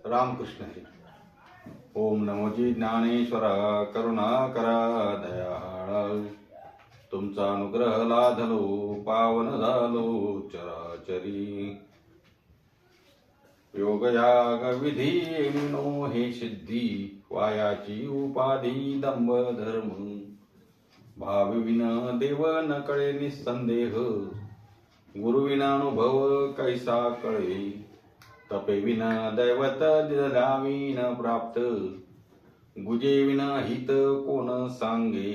रामकृष्ण हरी. ओम नमोजी ज्ञानेश्वर करुणाकरा दयाळ. तुमचा अनुग्रह लाधलो पावन झालो चराचरी. योगयाग विधी नो हे सिद्धी वायाची उपाधी दंभ धर्म. भाविविन देव न कळे निसंदेह गुरुविना अनुभव कैसा कळे. तपेविना दैवत दिलावीन प्राप्त गुजेविना हित कोण सांगे.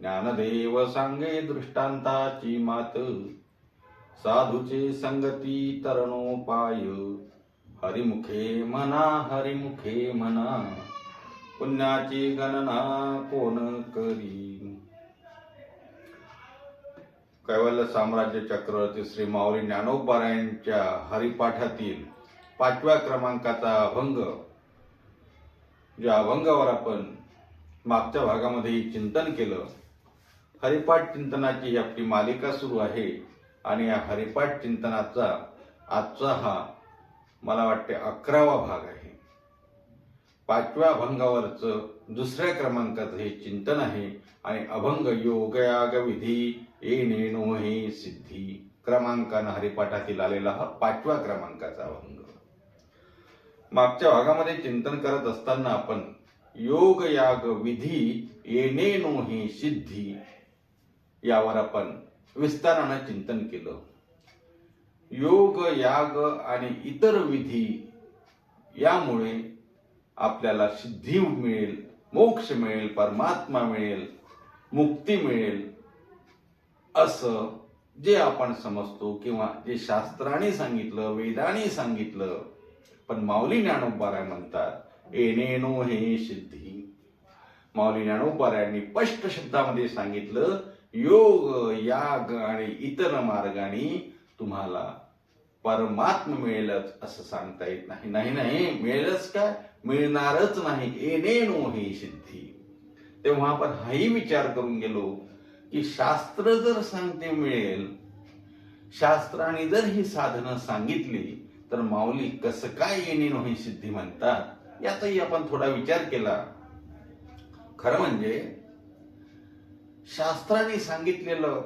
ज्ञानदेव सांगे दृष्टांताची मात साधूचे संगती तरणोपाय. हरिमुखे म्हणा पुण्याची गणना कोण करी. कैवल्य साम्राज्य चक्रवर्ती श्री माऊली ज्ञानोबारायांच्या हरिपाठातील 5व्या क्रमांकाचा अभंग. ज्या अभंगावर आपण मागच्या भागामध्ये चिंतन केलं. हरिपाठ चिंतनाची आपली मालिका सुरू आहे आणि या हरिपाठ चिंतनाचा आजचा हा मला वाटते 11वा भाग आहे. 5व्या अभंगावरचं 2ऱ्या क्रमांकाचं हे चिंतन आहे आणि अभंग योगयाग विधी येणे नो हे सिद्धी क्रमांकानं हरिपाठातील आलेला हा 5व्या क्रमांकाचा अभंग. मागच्या भागामध्ये चिंतन करत असताना आपण योग याग विधी येणे नो हे सिद्धी यावर आपण विस्तारानं चिंतन केलं. योग याग आणि इतर विधी यामुळे आपल्याला सिद्धी मिळेल, मोक्ष मिळेल, परमात्मा मिळेल, मुक्ती मिळेल असं जे आपण समजतो किंवा जे शास्त्राने सांगितलं, वेदाने सांगितलं. पण माऊली ज्ञानोबाराय म्हणतात येणेनो हे सिद्धी. माऊली ज्ञानोबारायांनी स्पष्ट शब्दामध्ये सांगितलं योग याग आणि इतर मार्गाने तुम्हाला परमात्मा मिळेलच असं सांगता येत नाही. नाही मिळेलच काय, मिळणारच नाही. येणेनो हे सिद्धी. तेव्हा आपण हाही विचार करून गेलो की शास्त्र जर सांगते मिळेल, शास्त्राने जर ही साधनं सांगितली तर माऊली कसं काय येणेनो ही सिद्धी म्हणतात याचाही आपण थोडा विचार केला. खरं म्हणजे शास्त्राने सांगितलेलं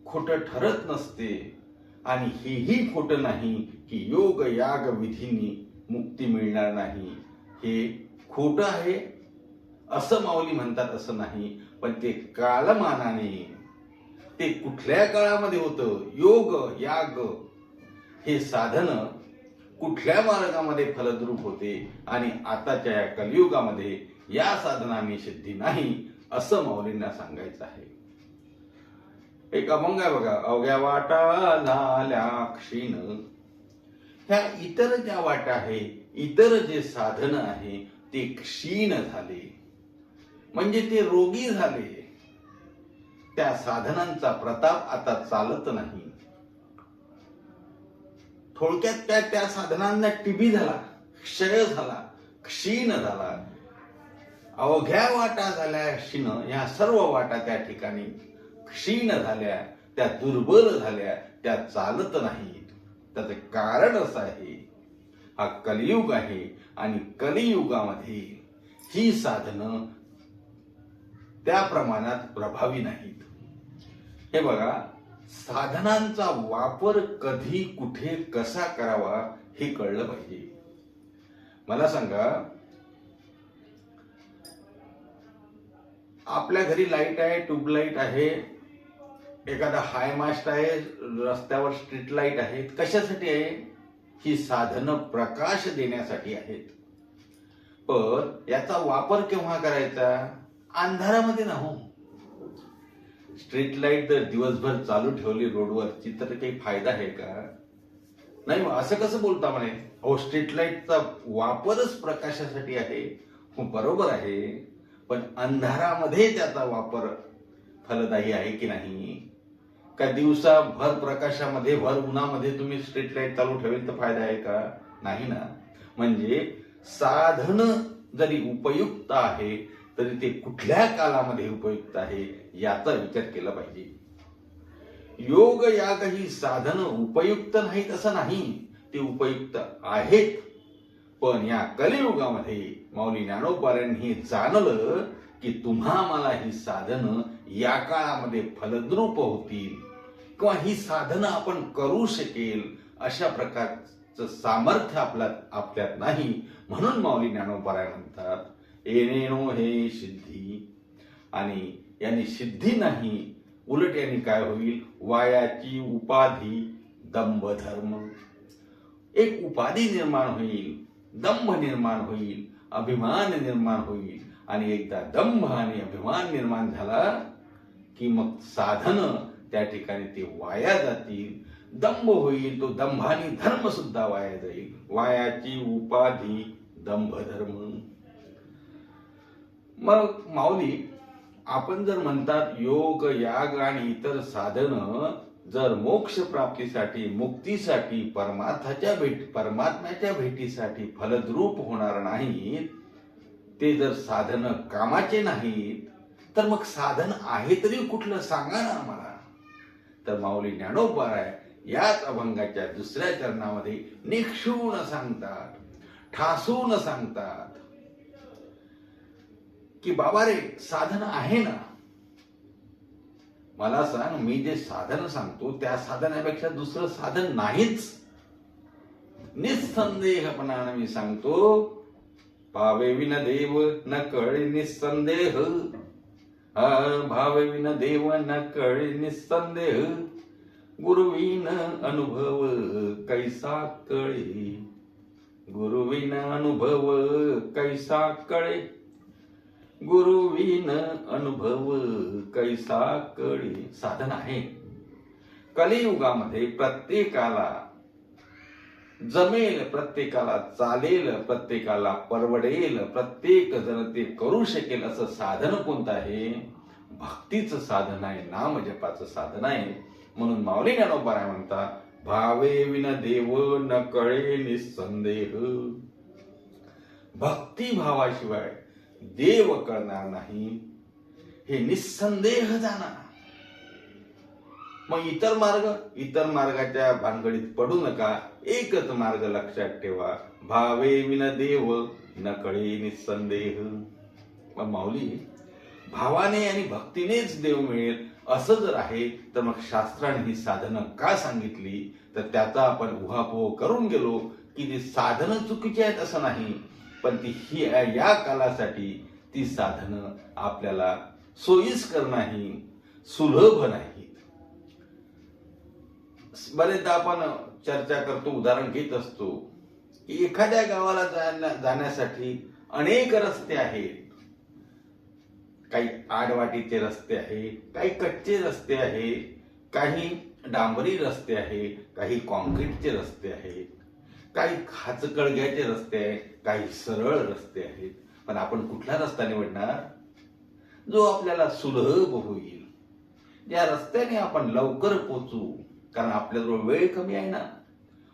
खोटं ठरत नसते आणि हेही खोटं नाही की योग याग विधीनी मुक्ती मिळणार नाही. हे खोटं आहे असं माऊली म्हणतात असं नाही. पण ते कालमानाने ते कुठल्या काळामध्ये होतं, योग याग हे साधन कुठल्या मार्गामध्ये फलद्रूप होते आणि आताच्या या कलियुगामध्ये या साधनांनी सिद्धी नाही असं माऊलींना सांगायचं आहे. एक अभंग आहे बघा. अवघ्या वाटा झाल्या क्षीण. ह्या इतर ज्या वाटा आहे, इतर जे साधन आहे ते क्षीण झाले म्हणजे ते रोगी झाले. त्या साधनांचा प्रताप आता चालत नाही. थोडक्यात त्या साधनांना टीबी झाला, क्षय झाला, क्षीण झाला. अवघ्या वाटा झाल्या क्षीण. ह्या सर्व वाटा त्या ठिकाणी क्षीण झाल्या, त्या दुर्बल झाल्या, त्या चालत नाहीत. त्याचं कारण असं आहे हा कलियुग आहे आणि कलियुगामध्ये ही साधनं त्या प्रमाणात प्रभावी नाहीत. हे बघा, साधनांचा वापर कधी कुठे कसा करावा हे कळलं पाहिजे. मला सांगा, आपल्या घरी लाईट आहे, ट्यूबलाईट आहे, एखादा हाय मास्ट आहे, रस्त्यावर स्ट्रीट लाईट आहेत. कशासाठी आहे? ही साधनं प्रकाश देण्यासाठी आहेत. पण याचा वापर केव्हा करायचा? अंधारामध्ये ना हो. स्ट्रीट लाईट जर दिवसभर चालू ठेवली रोडवरची तर काही फायदा आहे का? नाही. असं कसं बोलता म्हणे, अहो स्ट्रीट लाईटचा वापरच प्रकाशासाठी आहे. बरोबर आहे, पण अंधारामध्ये त्याचा वापर फलदायी आहे की नाही? का दिवसा भर प्रकाशामध्ये, भर उन्हामध्ये तुम्ही स्ट्रीट लाईट चालू ठेवेल तर फायदा आहे का? नाही ना. म्हणजे साधन जरी उपयुक्त आहे तरी ते कुठल्या कालामध्ये उपयुक्त आहे याचा विचार केला पाहिजे. योग याग ही साधनं उपयुक्त नाहीत असं नाही, ते उपयुक्त आहेत. पण या कलियुगामध्ये माऊली ज्ञानोबारायांनी हे जाणलं की तुम्हा मला ही साधनं या काळामध्ये फलद्रूप होतील किंवा ही साधनं आपण करू शकेल अशा प्रकारचं सामर्थ्य आपल्यात नाही. म्हणून माऊली ज्ञानोबाराय म्हणतात येणेनो हे सिद्धी. आणि यांनी सिद्धी नाही, उलट यांनी काय होईल, वायाची उपाधी दंभ धर्म. एक उपाधी निर्माण होईल, दंभ निर्माण होईल, अभिमान निर्माण होईल. आणि एकदा दंभ आणि अभिमान निर्माण झाला की मग साधन त्या ठिकाणी ते वाया जातील. दंभ होईल, तो दंभानी धर्म सुद्धा वाया जाईल. वायाची उपाधी दंभ धर्म. मग माऊली आपण जर म्हणतात योग याग आणि इतर साधन जर मोक्ष प्राप्तीसाठी, मुक्तीसाठी, परमात्म्याच्या भेटीसाठी फलद्रूप होणार नाहीत, ते जर साधन कामाचे नाहीत, तर मग साधन आहे तरी कुठलं सांगा ना आम्हाला. तर माऊली ज्ञानोबाराय याच अभंगाच्या दुसऱ्या चरणामध्ये निक्षून सांगतात, ठासून सांगतात की बाबा रे साधन आहे ना. मला सांग, मी जे साधन सांगतो त्या साधनापेक्षा दुसरं साधन नाहीच. निसंदेहपणाने मी सांगतो, भावे विन देव न कळे निसंदेह. भावे विन देव न कळे निसंदेह. गुरुविन अनुभव कैसा कळे. गुरुविन अनुभव कैसा कळे. गुरुविन अनुभव कैसा कळे. साधन आहे. कलियुगामध्ये प्रत्येकाला जमेल, प्रत्येकाला चालेल, प्रत्येकाला परवडेल, प्रत्येक जण ते करू शकेल असं साधन कोणतं आहे? भक्तीचं साधन आहे, नाम जपाचं साधन आहे. म्हणून माऊली ज्ञानोबाराय म्हणतात भावे विन देव न कळे निसंदेह. भक्ती भावाशिवाय देव कळणार नाही, हे निसंदेह जाणार. मग इतर मार्गाच्या भानगडीत पडू नका. एकच मार्ग लक्षात ठेवा, भावे विन देव न कळे निसंदेह. मग माऊली भावाने आणि भक्तीनेच देव मिळेल असं जर आहे तर मग शास्त्राने ही साधनं का सांगितली? तर त्याचा आपण उहापोह करून गेलो की ती साधनं चुकीची आहेत असं नाही, पण ती या कालासाठी ती साधनं आपल्याला सोयीस्कर नाही, सुलभ नाहीत. बरेचदा आपण चर्चा करतो, उदाहरण घेत असतो की एखाद्या गावाला जाण्यासाठी अनेक रस्ते आहेत. काही आडवाटीचे रस्ते आहे, काही कच्चे रस्ते आहे, काही डांबरी रस्ते आहे, काही कॉन्क्रीटचे रस्ते आहेत, काही खाचकळग्याचे रस्ते आहेत, काही सरळ रस्ते आहेत. पण आपण कुठला रस्ता निवडणार? जो आपल्याला सुलभ होईल, ज्या रस्त्याने आपण लवकर पोचू, कारण आपल्याजवळ वेळ कमी आहे ना.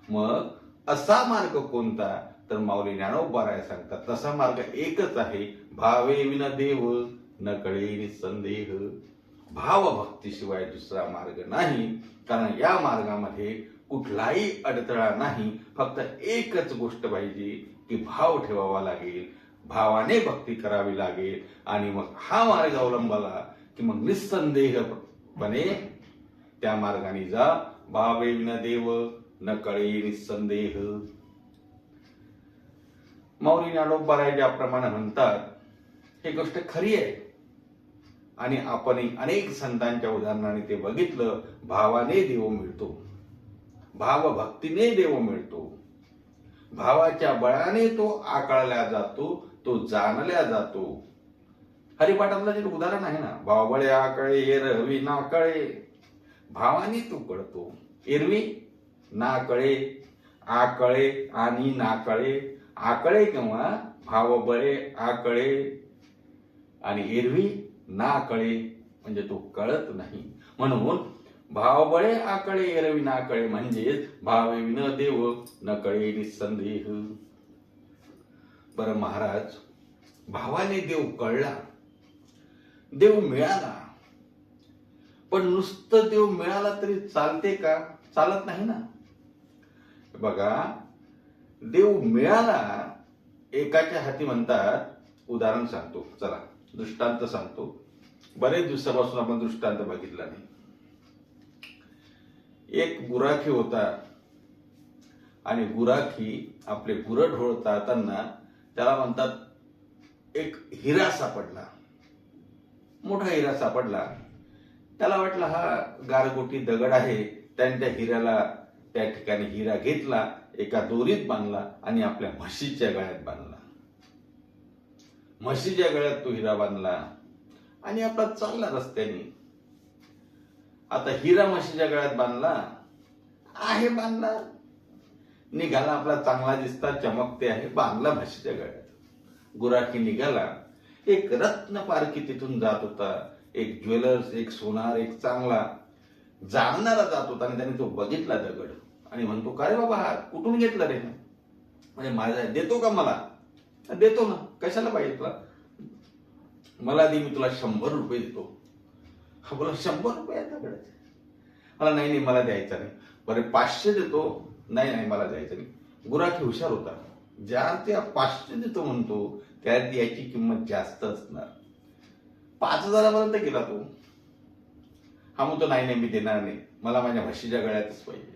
मग असा मार्ग कोणता? तर माऊली ज्ञानोबाराय सांगतात तसा मार्ग एकच आहे, भावे विन देव न कळे निसंदेह. भाव भक्तीशिवाय दुसरा मार्ग नाही, कारण या मार्गामध्ये कुठलाही अडथळा नाही. फक्त एकच गोष्ट पाहिजे की भाव ठेवावा लागेल, भावाने भक्ती करावी लागेल. आणि मग हा मार्ग अवलंबला की मग निसंदेहपणे त्या मार्गाने जा. भावे विन देव न कळे निसंदेह. माऊली ज्ञानोबाराय ज्याप्रमाणे म्हणतात ही गोष्ट खरी आहे. आणि आपण अनेक संतांच्या उदाहरणाने ते बघितलं. भावाने देव मिळतो, भाव भक्तीने देव मिळतो. भावाच्या बळाने तो आकळल्या जातो, तो जाणल्या जातो. हरिपाठातलं जे उदाहरण आहे ना, भावबळे आकळे एरवी नाकळे. भावाने तो कळतो, एरवी नाकळे, आकळे आणि नाकळे. आकळे किंवा भावबळे आकळे आणि एरवी नाकळे म्हणजे तो कळत नाही. म्हणून भावबळे आकळे एरवी नाकळे म्हणजेच भावे विन देव न कळे निसंदेह. बरं महाराज, भावाने देव कळला, देव मिळाला, पण नुसतं देव मिळाला तरी चालते का? चालत नाही ना. बघा, देव मिळाला एकाच्या हाती म्हणतात. उदाहरण सांगतो, चला दृष्टांत सांगतो. बरेच दिवसापासून आपण दृष्टांत बघितला नाही. एक गुराखी होता आणि गुराखी आपले गुरढोर चालताना त्याला म्हणतात एक हिरा सापडला, मोठा हिरा सापडला. त्याला वाटलं हा गारगोटी दगड आहे. त्याने त्या हिऱ्याला त्या ठिकाणी हिरा घेतला, एका दोरीत बांधला आणि आपल्या म्हशीच्या गळ्यात बांधला. म्हशीच्या गळ्यात तो हिरा बांधला आणि आपला चालला रस्त्याने. आता हिरा म्हशीच्या गळ्यात बांधला आहे, बांधला, निघाला, आपला चांगला दिसता, चमकते आहे, बांधला म्हशीच्या गळ्यात. गुराखी निघाला. एक रत्न पारखी तिथून जात होता, एक ज्वेलर्स, एक सोनार, एक चांगला जाणणारा जात होता आणि त्याने तो बघितला दगड आणि म्हणतो, काय रे बाबा, हा कुठून घेतला रे? म्हणजे माझा देतो का? मला देतो ना, कशाला पाहिजे तुला? मला दे, मी तुला 100 रुपये देतो. हा बोला 100 रुपये दगडाचे? मला नाही, मला द्यायचा नाही. बरे 500 देतो. नाही, मला द्यायचं नाही. गुराखी हुशार होता. ज्या त्या 500 देतो म्हणतो त्या याची किंमत जास्त असणार. 5,000 गेला तो. हा म्हणतो, नाही, मी देणार नाही, मला माझ्या म्हशीच्या गळ्यातच पाहिजे.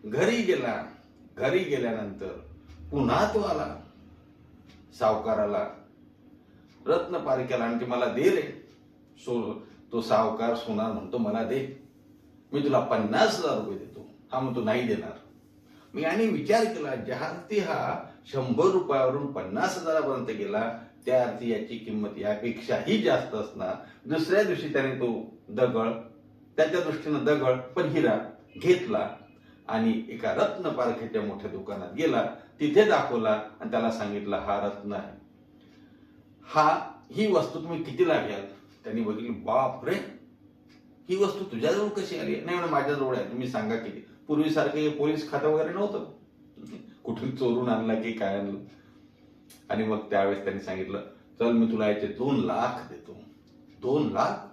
घरी गेला. घरी गेल्यानंतर पुन्हा तो आला सावकाराला, रत्न पारख्याला, आणि मला दे रे. तो सावकार सोनार म्हणतो, मला दे, मी तुला 50,000 रुपये देतो. हा म्हणतो, नाही देणार मी. आणि विचार केला, ज्या अर्थी हा 100 रुपयावरून 50,000 गेला, त्या अर्थी याची किंमत यापेक्षाही जास्त असणार. दुसऱ्या दिवशी त्याने तो दगड, त्याच्या दृष्टीनं दगड पण हिरा घेतला आणि एका रत्न पारख्याच्या मोठ्या दुकानात गेला, तिथे दाखवला आणि त्याला सांगितलं, हा रत्न आहे, ही वस्तू तुम्ही कितीला घ्याल? त्यांनी बघितली, बाप रे, ही वस्तू तुझ्याजवळ कशी आली? नाही म्हणून माझ्याजवळ आहे, तुम्ही सांगा किती. पूर्वीसारखे पोलीस खातं वगैरे नव्हतं, कुठून चोरून आणला की काय आणलं. आणि मग त्यावेळेस त्यांनी सांगितलं, चल मी तुला याचे 2 लाख देतो. 2 लाख?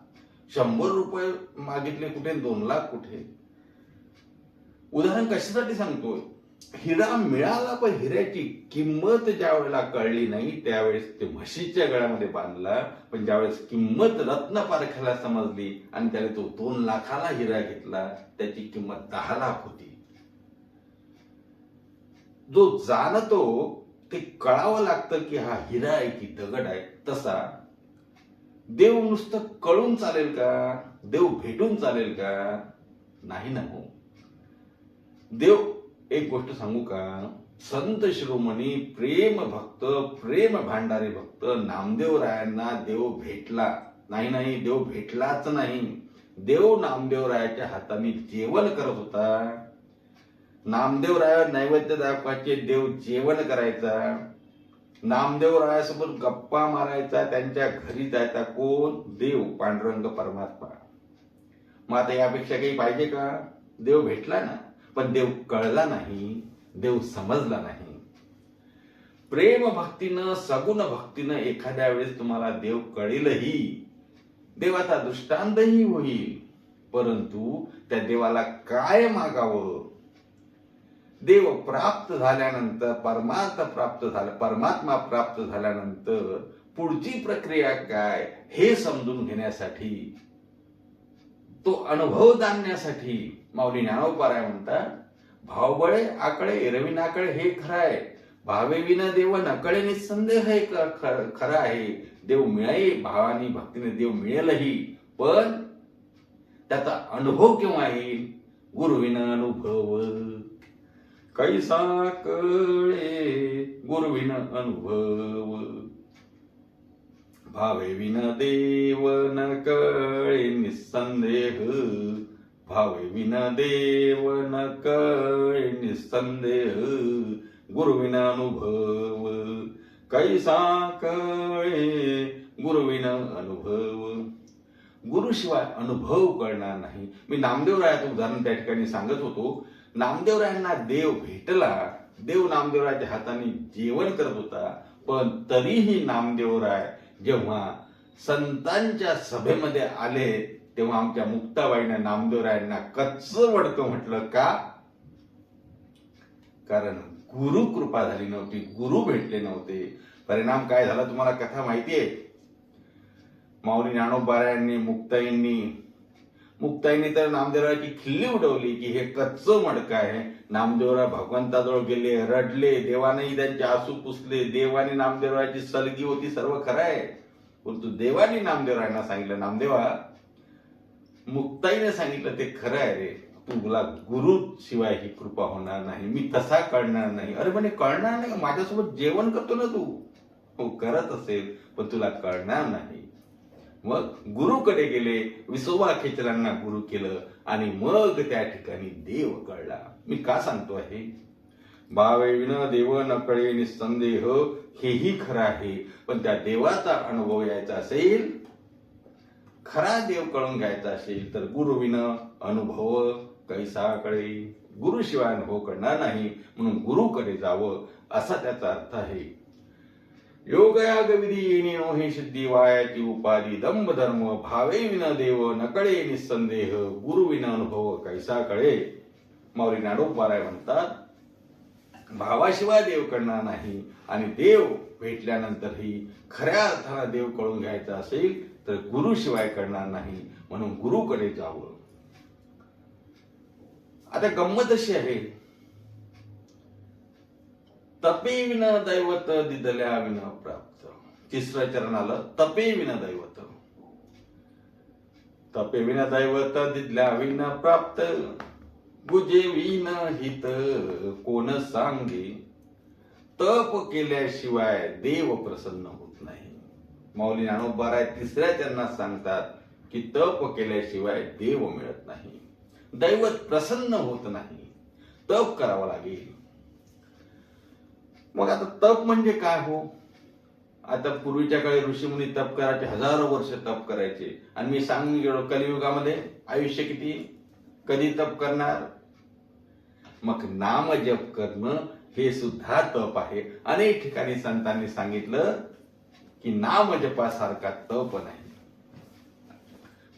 100 रुपये मागितले कुठे, 2 लाख कुठे? उदाहरण कशासाठी सांगतोय? हिरा मिळाला, पण हिऱ्याची किंमत ज्या वेळेला कळली नाही त्यावेळेस ते म्हशीच्या गळ्यामध्ये बांधला. पण ज्यावेळेस किंमत रत्न पारख्याला समजली आणि त्याने तो 2 लाखाला हिरा घेतला, त्याची किंमत 10 लाख होती. जो जाणतो ते कळावं लागतं की हा हिरा आहे की दगड आहे. तसा देव नुसतं कळून चालेल का? देव भेटून चालेल का? नाही ना हो. देव, एक गोष्ट सांगू का, संत शिरोमणी प्रेम भक्त, प्रेम भांडारे भक्त नामदेवरायांना देव भेटला नाही, देव भेटलाच नाही. देव नामदेवरायाच्या हाताने जेवण करत होता. नामदेवरायावर नैवेद्य दाखवायचे, देव जेवण करायचा. नामदेवरायासोबत गप्पा मारायचा, त्यांच्या घरी जायचा. कोण? देव, पांडुरंग परमात्मा. मग आता यापेक्षा काही पाहिजे का? देव भेटला ना, पण देव कळला नाही, देव समजला नाही. प्रेम भक्तीनं, सगुण भक्तीनं एखाद्या वेळेस तुम्हाला देव कळेलही, देवाचा दृष्टांतही होईल, परंतु त्या देवाला काय मागावं? देव प्राप्त झाल्यानंतर, परमात्मा प्राप्त झाल्यानंतर पुढची प्रक्रिया काय हे समजून घेण्यासाठी, तो अनुभव जाणण्यासाठी माऊली ज्ञानोबाराय म्हणतात, भावबळे आकळे एरवी नाकळे हे खरं आहे, भावे विना देव नकळे निसंदेह हे खरं आहे. देव मिळेल, भावानी भक्तीने देव मिळेलही, पण त्याचा अनुभव केव्हा येईल? गुरुविना अनुभव कैसा कळे, गुरुविना अनुभव. भावे विना देव न कळे निसंदेह, भावे विना देव न कळे निसंदेह, गुरुविना अनुभव कैसा कळे, गुरुविना अनुभव. गुरुशिवाय अनुभव कळणार नाही. मी नामदेवरायाचं उदाहरण त्या ठिकाणी सांगत होतो. नामदेवरायांना देव भेटला, देव नामदेवरायाच्या हाताने जेवण करत होता, पण तरीही नामदेवराय जेव्हा संतांच्या सभेमध्ये आले तेव्हा आमच्या मुक्ताबाईने नामदेवरायांना कच्च वडकं म्हटलं. का? कारण गुरु कृपा झाली नव्हती, गुरु भेटले नव्हते. परिणाम काय झाला तुम्हाला कथा माहिती आहे. माऊली ज्ञानोबारायांनी मुक्ताईंनी तर नामदेवराची खिल्ली उडवली की हे कच्चं मडकं आहे. नामदेवराव भगवंताजवळ गेले, रडले, देवानेही त्यांचे आसू पुसले. देवाने नामदेवराची सलगी होती, सर्व खरं आहे. परंतु देवाने नामदेवरायांना सांगितलं, नामदेवा, मुक्ताईने सांगितलं ते खरं आहे रे, तुला गुरु शिवाय ही कृपा होणार नाही, मी तसा कळणार नाही. अरे म्हणे कळणार नाही, माझ्यासोबत जेवण करतो ना तू, हो करत असेल पण तुला कळणार नाही. मग गुरुकडे गेले, विसोबा खेचरांना गुरु केलं आणि मग त्या ठिकाणी देव कळला. मी का सांगतो आहे, भावेविन देव न कळे निसंदेह, हेही खरं आहे. पण त्या देवाचा अनुभव यायचा असेल, खरा देव कळून घ्यायचा असेल तर गुरुविन अनुभव कैसा कळे. गुरुशिवाय अनुभव करणार नाही, म्हणून गुरुकडे जावं असा त्याचा अर्थ आहे. योगयाग विधी येणे हे सिद्धी वायाची उपाधी, दंभ धर्म भावे विना देव नकळे निसंदेह, गुरु विना अनुभव कैसा कळे. माऊली ज्ञानोबाराय म्हणतात, भावाशिवाय देव कळणार नाही आणि देव भेटल्यानंतरही खऱ्या अर्थानं देव कळून घ्यायचा असेल तर गुरुशिवाय कळणार नाही, म्हणून गुरुकडे जावं. आता गंमत अशी आहे, तपे विन दैवत दिदल्या विन प्राप्त. तिसरं चरण आलं, तपे विन दैवत. तपे विन दैवत दिदल्या विन प्राप्त, बुजे विन हित कोण सांगे. तप केल्याशिवाय देव प्रसन्न होत नाही. माऊली ज्ञानोबाराय तिसऱ्या चरणात सांगतात की तप केल्याशिवाय देव मिळत नाही, दैवत प्रसन्न होत नाही, तप करावं लागेल. मग आता तप म्हणजे काय हो. आता पूर्वीच्या काळी ऋषीमुनी तप करायचे, हजारो वर्ष तप करायचे. आणि मी सांगून गेलो, कलियुगामध्ये आयुष्य किती, कधी तप करणार. मग नाम जप करणं हे सुद्धा तप आहे. अनेक ठिकाणी संतांनी सांगितलं की नाम जपासारखा तप नाही.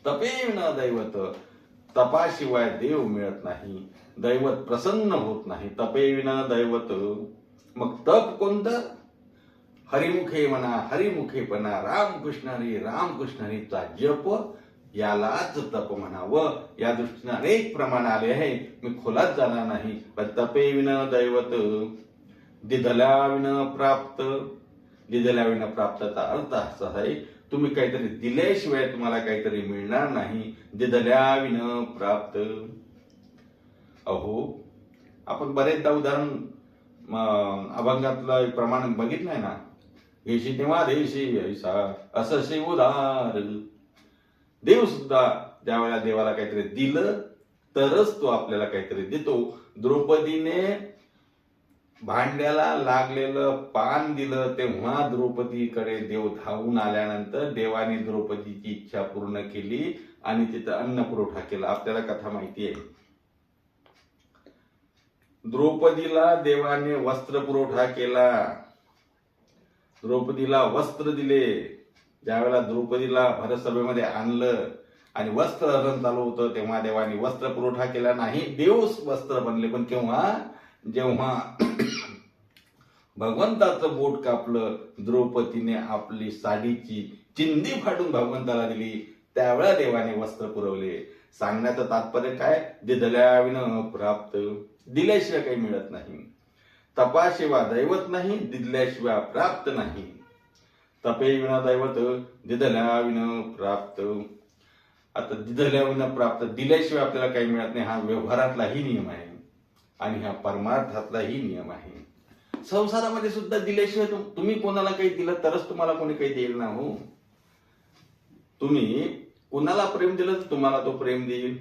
तपे न दैवत, तपाशिवाय देव मिळत नाही, दैवत प्रसन्न होत नाही. तपे विना दैवत. मग तप कोणतं, हरिमुखे म्हणा, हरिमुखेपणा, रामकृष्ण हरी रामकृष्ण हरीचा जप, यालाच तप म्हणावं. या दृष्टीने अनेक प्रमाण आले आहे, मी खोलात जाणार नाही. पण तपे विन दैवत, दिदल्या विन प्राप्त. दिदल्या विन प्राप्तचा अर्थ असा आहे, तुम्ही काहीतरी दिल्याशिवाय तुम्हाला काहीतरी मिळणार नाही. दिदल्या विन प्राप्त. अहो, आपण बरेचदा उदाहरण अभंगातलं प्रमाण बघितलंय ना, येशी तेव्हा देशी ऐसा असं उदार. देव सुद्धा ज्यावेळेला देवाला काहीतरी दिलं तरच तो आपल्याला काहीतरी देतो. द्रौपदीने भांड्याला लागलेलं पान दिलं तेव्हा द्रौपदीकडे देव धावून आल्यानंतर देवाने द्रौपदीची इच्छा पूर्ण केली आणि तिथं अन्न पुरवठा केला. आपल्याला कथा माहिती आहे. द्रौपदीला देवाने वस्त्र पुरवठा केला, द्रौपदीला वस्त्र दिले. ज्यावेळेला द्रौपदीला भरसभेमध्ये आणलं आणि वस्त्र हरण चालू होतं तेव्हा देवाने वस्त्र पुरवठा केला नाही, देव वस्त्र बनले. पण केव्हा, जेव्हा भगवंताचं बोट कापलं, द्रौपदीने आपली साडीची चिंदी फाडून भगवंताला दिली, त्यावेळेला देवाने वस्त्र पुरवले. सांगण्याचं तात्पर्य काय, दिदल्या विन प्राप्त. दिल्याशिवाय काही मिळत नाही. तपाशिवाय दैवत नाही, दिल्याशिवाय प्राप्त नाही. तपे विना दैवत, दिदल्या विन प्राप्त. आता दिदल्या विन प्राप्त, दिल्याशिवाय आपल्याला काही मिळत नाही, हा व्यवहारातलाही नियम आहे आणि हा परमार्थातलाही नियम आहे. संसारामध्ये सुद्धा दिल्याशिवाय तुम्ही कोणाला काही दिलं तरच तुम्हाला कोणी काही देईल ना हो. तुम्ही कोणाला प्रेम दिलं तर तुम्हाला तो प्रेम देईल,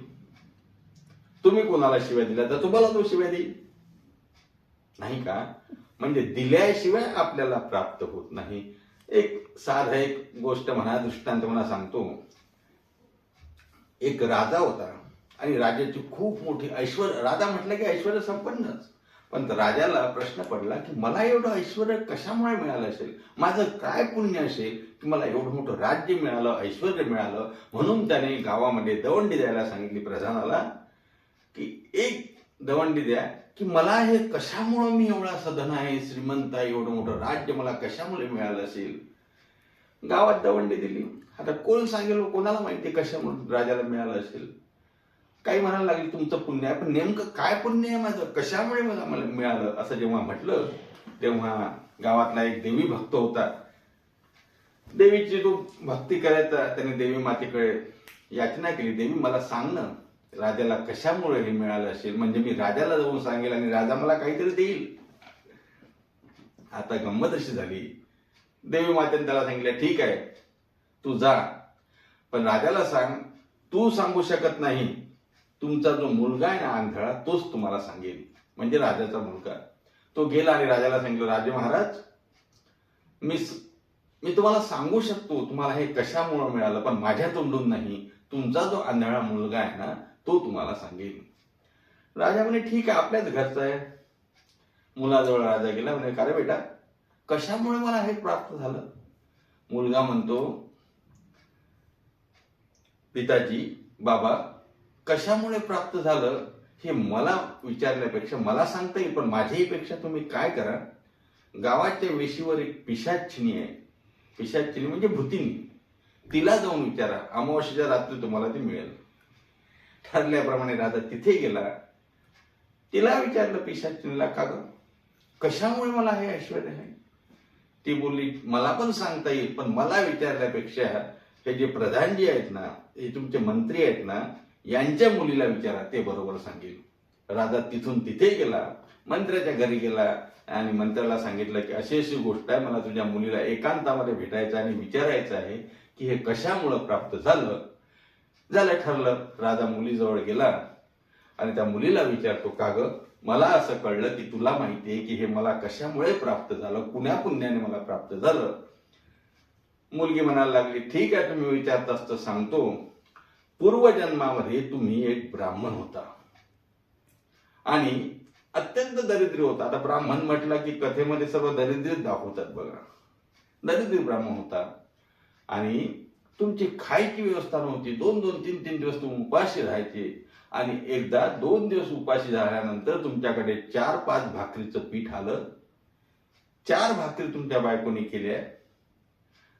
तुम्ही कोणाला शिव्या दिल्या तर तुम्हाला तो शिव्या देईल, नाही का. म्हणजे दिल्याशिवाय आपल्याला प्राप्त होत नाही. एक साधा एक गोष्ट म्हणा, दृष्टांत म्हणा सांगतो. एक राजा होता आणि राजाची खूप मोठी ऐश्वर्य, राजा म्हटलं की ऐश्वर्य संपन्नच. पण राजाला प्रश्न पडला की मला एवढं ऐश्वर्य कशामुळे मिळालं असेल, माझं काय पुण्य असेल की मला एवढं मोठं राज्य मिळालं, ऐश्वर्य मिळालं. म्हणून त्याने गावामध्ये दवंडी द्यायला सांगितली प्रधानाला की एक दवंडी द्या की मला हे कशामुळं, मी एवढा सधन आहे, श्रीमंत आहे, एवढं मोठं राज्य मला कशामुळे मिळालं असेल. गावात दवंडी दिली. आता कोण सांगेल, कोणाला माहिती कशामुळे राजाला मिळालं असेल. काही म्हणायला लागले तुमचं पुण्य आहे, पण नेमकं काय पुण्य आहे माझं, कशामुळे मला मिळालं असं जेव्हा म्हटलं, तेव्हा गावातला एक देवी भक्त होता. देवीची तो भक्ती करायचा, त्याने देवी मातेकडे याचना केली, देवी मला सांग ना, राजाला कशामुळे हे मिळालं असेल, म्हणजे मी राजाला जाऊन सांगेल आणि राजा मला काहीतरी देईल. आता गंमत अशी झाली, देवी मातेने त्याला सांगितलं, ठीक आहे तू जा, पण राजाला सांग, तू सांगू शकत नाही, तुमचा जो मुलगा आहे ना आंधळा, तोच तुम्हाला सांगेल. म्हणजे राजाचा मुलगा. तो गेला आणि राजाला सांगितलं, राजे महाराज, मी तुम्हाला सांगू शकतो तुम्हाला हे कशामुळे मिळालं, पण माझ्या तोंडून नाही, तुमचा जो आंधळा मुलगा आहे ना तो तुम्हाला सांगेल. राजा म्हणे, ठीक आहे, आपल्याच घरचा आहे. मुलाजवळ राजा गेला, म्हणे, का रे बेटा, कशामुळे मला हे प्राप्त झालं. मुलगा म्हणतो, पिताजी, बाबा, कशामुळे प्राप्त झालं हे मला विचारण्यापेक्षा मला सांगता येईल, पण माझ्याही पेक्षा तुम्ही काय करा, गावाच्या वेशीवर एक पिशाचिनी आहे, पिशाचिनी म्हणजे भूतिनी, तिला जाऊन विचारा, अमावस्येच्या रात्री तुम्हाला ती मिळेल. ठरल्याप्रमाणे राजा तिथे गेला. तिला विचारलं, पिशाचिनीला, का ग, कशामुळे मला हे ऐश्वर्य आहे. ती बोलली, मला पण सांगता येईल, पण मला विचारल्यापेक्षा हे जे प्रधानजी आहेत ना, हे तुमचे मंत्री आहेत ना, यांच्या मुलीला विचारा, ते बरोबर सांगेल. राजा तिथून तिथे गेला, मंत्र्याच्या घरी गेला आणि मंत्र्याला सांगितलं की अशी अशी गोष्ट आहे, मला तुझ्या मुलीला एकांतामध्ये भेटायचं आणि विचारायचं आहे की हे कशामुळं प्राप्त झालं. ठरलं. राजा मुलीजवळ गेला आणि त्या मुलीला विचारतो, का ग, मला असं कळलं की तुला माहिती आहे की हे मला कशामुळे प्राप्त झालं, पुण्या पुण्याने मला प्राप्त झालं. मुलगी म्हणायला लागली, ठीक आहे, तुम्ही विचारताच तर सांगतो. पूर्वजन्मामध्ये तुम्ही एक ब्राह्मण होता आणि अत्यंत दरिद्री होता. आता ब्राह्मण म्हटलं की कथेमध्ये सर्व दरिद्रीच दाखवतात बघा. दरिद्री ब्राह्मण होता आणि तुमची खायची व्यवस्था नव्हती. 2-2, 3-3 दिवस तुम्ही उपाशी राहायचे आणि एकदा 2 दिवस उपाशी झाल्यानंतर तुमच्याकडे 4-5 भाकरीचं पीठ आलं. 4 भाकरी तुमच्या बायकोने केल्या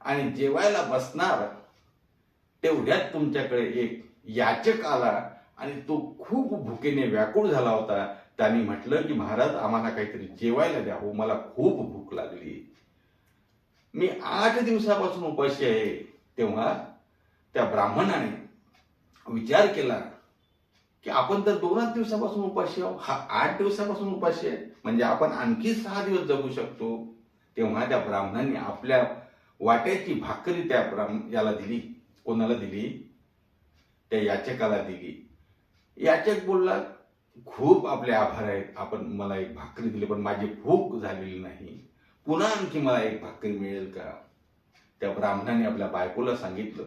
आणि जेवायला बसणार तेवढ्यात तुमच्याकडे एक याचक आला आणि तो खूप भुकेने व्याकुळ झाला होता. त्यांनी म्हटलं की महाराज, आम्हाला काहीतरी जेवायला द्या, हो, मला खूप भूक लागली, मी 8 दिवसापासून उपाशी आहे. तेव्हा त्या ब्राह्मणाने विचार केला की आपण तर 2 दिवसापासून उपाशी आहोत, हा 8 दिवसापासून उपाशी आहे, म्हणजे आपण आणखी 6 दिवस जगू शकतो. तेव्हा त्या ब्राह्मणाने आपल्या वाट्याची भाकरी त्या याला दिली. कोणाला दिली? त्या याचकाला दिली. याचक बोलला, खूप आपले आभार आहेत, आपण मला एक भाकरी दिली, पण माझी भूक झालेली नाही, पुन्हा आणखी मला एक भाकरी मिळेल का. त्या ब्राह्मणाने आपल्या बायकोला सांगितलं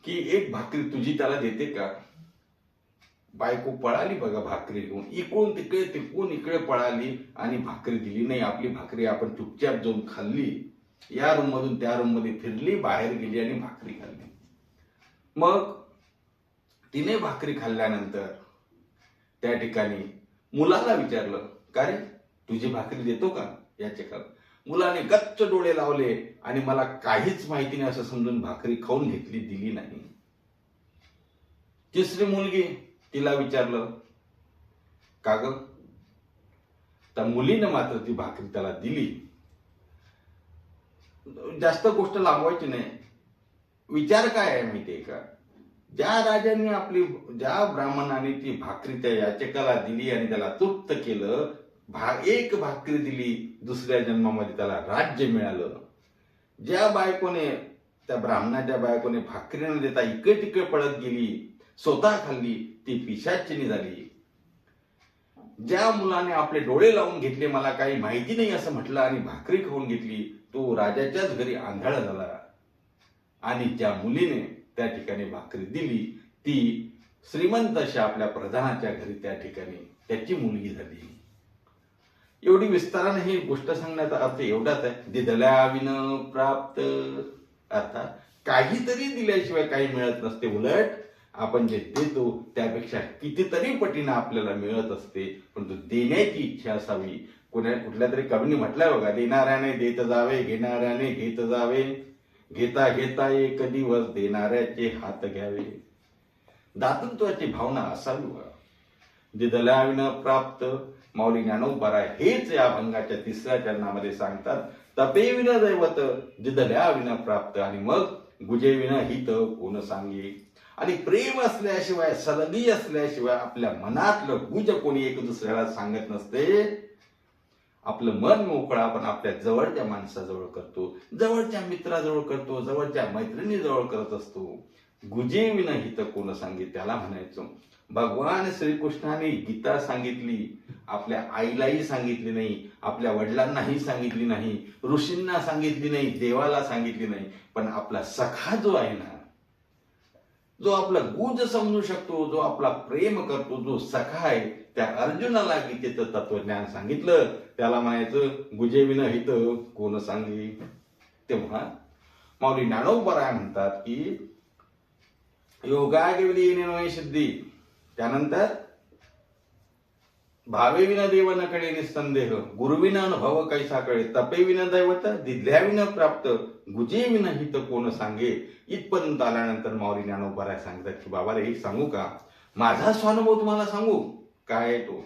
की एक भाकरी तुझी त्याला देते का. बायको पळाली बघा भाकरी घेऊन, इकडून तिकडे तिकडून इकडे पळाली आणि भाकरी दिली नाही. आपली भाकरी आपण चुपचाप जाऊन खाल्ली, या रूम मधून त्या रूम मध्ये फिरली, बाहेर गेली आणि भाकरी खाल्ली. मग तिने भाकरी खाल्ल्यानंतर त्या ठिकाणी मुलाला विचारलं, का रे, तुझी भाकरी देतो का याचकाला. मुलाने गच्च डोळे लावले आणि मला काहीच माहिती नाही असं समजून भाकरी खाऊन घेतली, दिली नाही. तिसरी मुलगी, तिला विचारलं, का ग. त्या मुलीने मात्र ती भाकरी त्याला दिली. जास्त गोष्ट लांबवायची नाही. विचार काय आहे माहितीये का, ज्या ब्राह्मणाने ती भाकरी त्या याचकाला दिली आणि त्याला तृप्त केलं, एक भाकरी दिली, दुसऱ्या जन्मामध्ये त्याला राज्य मिळालं. ज्या बायकोने, त्या ब्राह्मणाच्या बायकोने भाकरी न देता इकडे तिकडे पळत गेली, स्वतः खाल्ली, ती पिशाचिनी झाली. ज्या मुलाने आपले डोळे लावून घेतले, मला काही माहिती नाही असं म्हटलं आणि भाकरी खाऊन घेतली, तो राजाच्याच घरी आंधळा झाला. आणि ज्या मुलीने त्या ठिकाणी भाकरी दिली, ती श्रीमंत अशा आपल्या प्रधानाच्या घरी त्या ठिकाणी त्याची मुलगी झाली. एवढी विस्ताराने ही गोष्ट सांगण्याचा अर्थ एवढाच आहे, दिदल्या विन प्राप्त, अर्थात काहीतरी दिल्याशिवाय काही मिळत नसते. उलट आपण जे देतो त्यापेक्षा कितीतरी पटीनं आपल्याला मिळत असते, परंतु देण्याची इच्छा असावी. कुठल्या तरी कवीने म्हटलंय बघा, देणाऱ्याने देत जावे, घेणाऱ्याने घेत जावे, घेता घेता एक दिवस देणाऱ्याचे हात घ्यावे. दातृत्वाची भावना असावी बघा. दिदल्या विन प्राप्त माऊली ज्ञानोबाराय हेच या अभंगाच्या 3ऱ्या चरणामध्ये सांगतात. तपे विन दैवत दिदल्या विन प्राप्त, आणि मग गुजे विन हित कोण सांगे. आणि प्रेम असल्याशिवाय, सलगी असल्याशिवाय आपल्या मनातलं गुज कोणी एक दुसऱ्याला सांगत नसते. आपलं मन मोकळं आपण आपल्या जवळच्या माणसाजवळ करतो, जवळच्या मित्राजवळ करतो, जवळच्या मैत्रिणीजवळ करत असतो. गुजे विन हित कोण सांगे, त्याला म्हणायचो. भगवान श्रीकृष्णाने गीता सांगितली, आपल्या आईलाही सांगितली नाही, आपल्या वडिलांनाही सांगितली नाही, ऋषींना सांगितली नाही, देवाला सांगितली नाही, पण आपला सखा जो आहे ना, जो आपला गुज समजू शकतो, जो आपला प्रेम करतो, जो सखा आहे, त्या अर्जुनाला गीतेचं तत्वज्ञान सांगितलं. त्याला म्हणायचं गुजेविन हित कोण सांगे. तेव्हा माऊली ज्ञानोबराय म्हणतात की योगागिरी येणे सिद्धी, त्यानंतर भावेविन देव न कळे निसंदेह, गुरुविना अनुभव कैसा कळे, तपेविन दैवत दिदल्याविन प्राप्त, गुजेविन हित कोण सांगे. इथपर्यंत आल्यानंतर माऊली ज्ञानोबराय सांगतात की बाबा रे, एक सांगू का, माझा स्वानुभव तुम्हाला सांगू. काय आहे तो?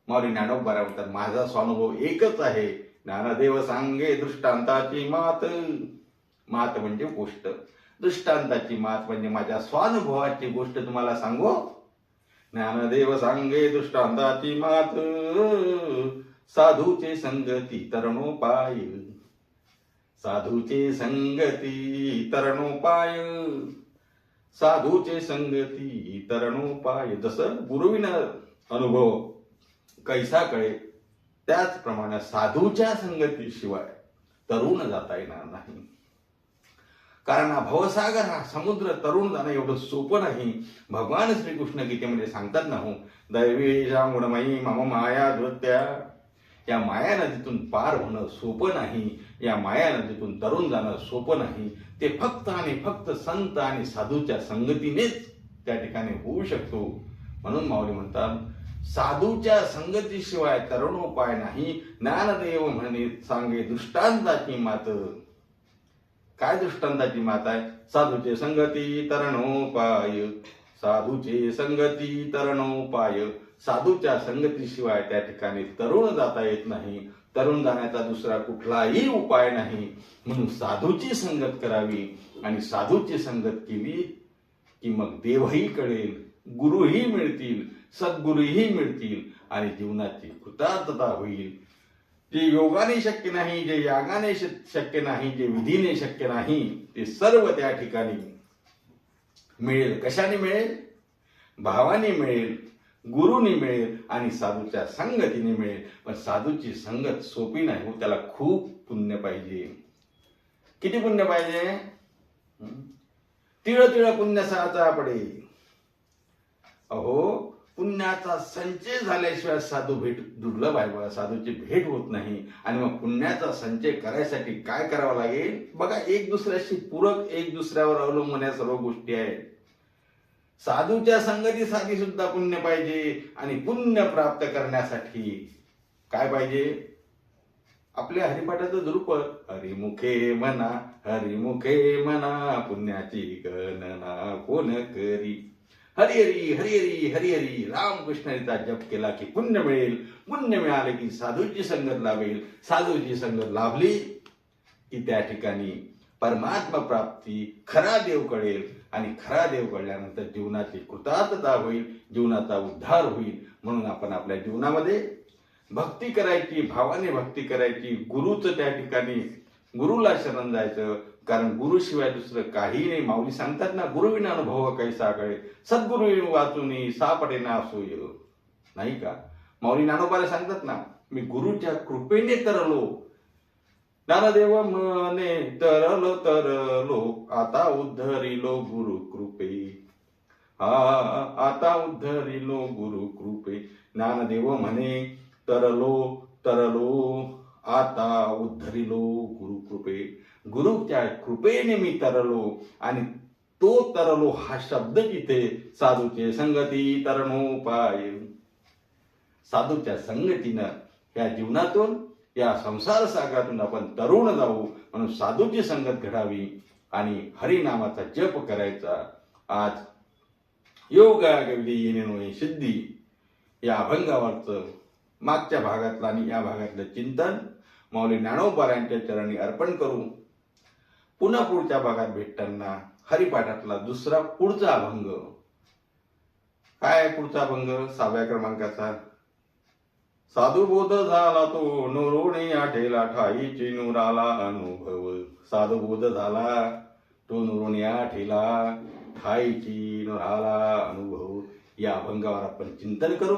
माऊली ज्ञानोबराय म्हणतात माझा स्वानुभव एकच आहे. ज्ञानदेव सांगे दृष्टांताची मात, मात म्हणजे गोष्ट, दृष्टांताची मात म्हणजे माझ्या स्वानुभवाची गोष्ट तुम्हाला सांगू. ज्ञानदेव सांगे दृष्टांताची मात, साधूचे संगती तरणोपाय, साधूचे संगती तरणोपाय, साधूचे संगती तरणोपाय. जसं गुरुविन अनुभव कैसा कळे, त्याचप्रमाणे साधूच्या संगतीशिवाय तरुण जाता येणार नाही. कारण हा भवसागर, हा समुद्र तरुण जाणं एवढं सोपं नाही. भगवान श्रीकृष्ण गीतेमध्ये सांगतात ना, हो दैवीशा गुणमयी मम माया धृत्या, या माया नदीतून पार होणं सोपं नाही, या माया नदीतून तरुण जाणं सोपं नाही. ते फक्त आणि फक्त संत आणि साधूच्या संगतीनेच त्या ठिकाणी होऊ शकतो. म्हणून माऊली म्हणतात साधूच्या संगतीशिवाय तरुणोपाय नाही. ज्ञानदेव म्हणे सांगे दृष्टांताची मात. काय दृष्टांताची मात आहे? साधूचे संगती तरणोपाय, साधूचे संगती तरणोपाय. साधूच्या संगतीशिवाय त्या ठिकाणी तरुण जाता येत नाही. तरुण जाण्याचा दुसरा कुठलाही उपाय नाही. म्हणून साधूची संगत करावी, आणि साधूची संगत केली की मग देवही कळेल, गुरुही मिळतील, सद्गुरूही मिळतील, आणि जीवनाची कृतार्थता होईल. जे योगाने शक्य नाही, जे यागाने शक्य नाही, जे विधीने शक्य नाही, ते सर्व त्या ठिकाणी मिळेल. कशाने मिळेल? भावाने मिळेल, गुरुनी मिळेल, आणि साधूच्या संगतीने मिळेल. पण साधूची संगत सोपी नाही हो, त्याला खूप पुण्य पाहिजे. किती पुण्य पाहिजे? तिळ तिळ पुण्य साचा पडे. अहो, पुण्याचा संचय झाल्याशिवाय साधू भेट दुर्लभ आहे बघा. साधूची भेट होत नाही. आणि मग पुण्याचा संचय करायसाठी काय करावं लागेल बघा. एक दुसऱ्याशी पूरक, एक दुसऱ्यावर अवलंबून या सर्व गोष्टी आहेत. साधूच्या संगतीसाठी सुद्धा पुण्य पाहिजे, आणि पुण्य प्राप्त करण्यासाठी काय पाहिजे? आपल्या हरिपाठाचं दुरुपद, हरिमुखे म्हणा, हरिमुखे म्हणा, पुण्याची गणना कोण करी. हरिहरी हरिहरी हरिहरी रामकृष्णाचा जप केला की पुण्य मिळेल. पुण्य मिळाले की साधूची संगत लाभेल. साधूची संगत लाभली की त्या ठिकाणी परमात्मा प्राप्ती, खरा देव कळेल, आणि खरा देव कळल्यानंतर जीवनाची कृतार्थता होईल, जीवनाचा उद्धार होईल. म्हणून आपण आपल्या जीवनामध्ये भक्ती करायची, भावाने भक्ती करायची. गुरुचं त्या ठिकाणी गुरुला शरण जायचं, कारण गुरुशिवाय दुसरं काही नाही. माऊली सांगतात ना, गुरुविना अनुभव कैसा कळे, सद्गुरु वाचुनी सापडेना सोय. नाही का? माऊली ज्ञानोबाला सांगतात ना, मी गुरुच्या कृपेने तरलो. ज्ञानदेव म्हणे तरलो तरलो, आता उद्धरिलो गुरु कृपे. हा, आता उद्धरिलो गुरु कृपे. ज्ञानदेव म्हणे तरलो तरलो, आता उद्धरिलो गुरु कृपे. गुरुच्या कृपेने मी तरलो, आणि तो तरलो हा शब्द जिथे साधूचे संगती तरणोपाय. साधूच्या संगतीनं या जीवनातून या संसार सागरातून आपण तरुण जाऊ म्हणून साधूची संगत घडावी आणि हरिनामाचा जप करायचा. आज योगा गवली येणे सिद्धी या अभंगावरचं मागच्या भागातलं आणि या भागातलं चिंतन माऊली ज्ञानोबारायांच्या चरणी अर्पण करू. पुन्हा पुढच्या भागात भेटताना हरिपाठातला दुसरा पुढचा अभंग. काय पुढचा अभंग? 6व्या क्रमांकाचा. साधुबोध झाला तो नुरोणी आठेला ठाईची नुराला अनुभव. साधुबोध झाला तो नुरोणी आठेला ठाईची नुराला अनुभव. या अभंगावर आपण चिंतन करू.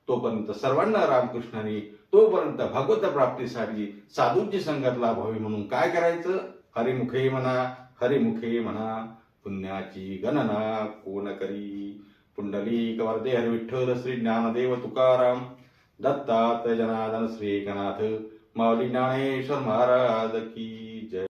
तोपर्यंत सर्वांना रामकृष्णाने, तोपर्यंत भगवत प्राप्तीसाठी साधूंची संगत लाभावी म्हणून काय करायचं? हरिमुखे म्हणा, हरिमुखे म्हणा, पुण्याची गणना कोण करी. पुंडलिक वरदे हरी विठ्ठल श्री ज्ञानदेव तुकाराम दत्तात्रय जनार्दन श्री एकनाथ माऊली ज्ञानेश्वर महाराज की जय.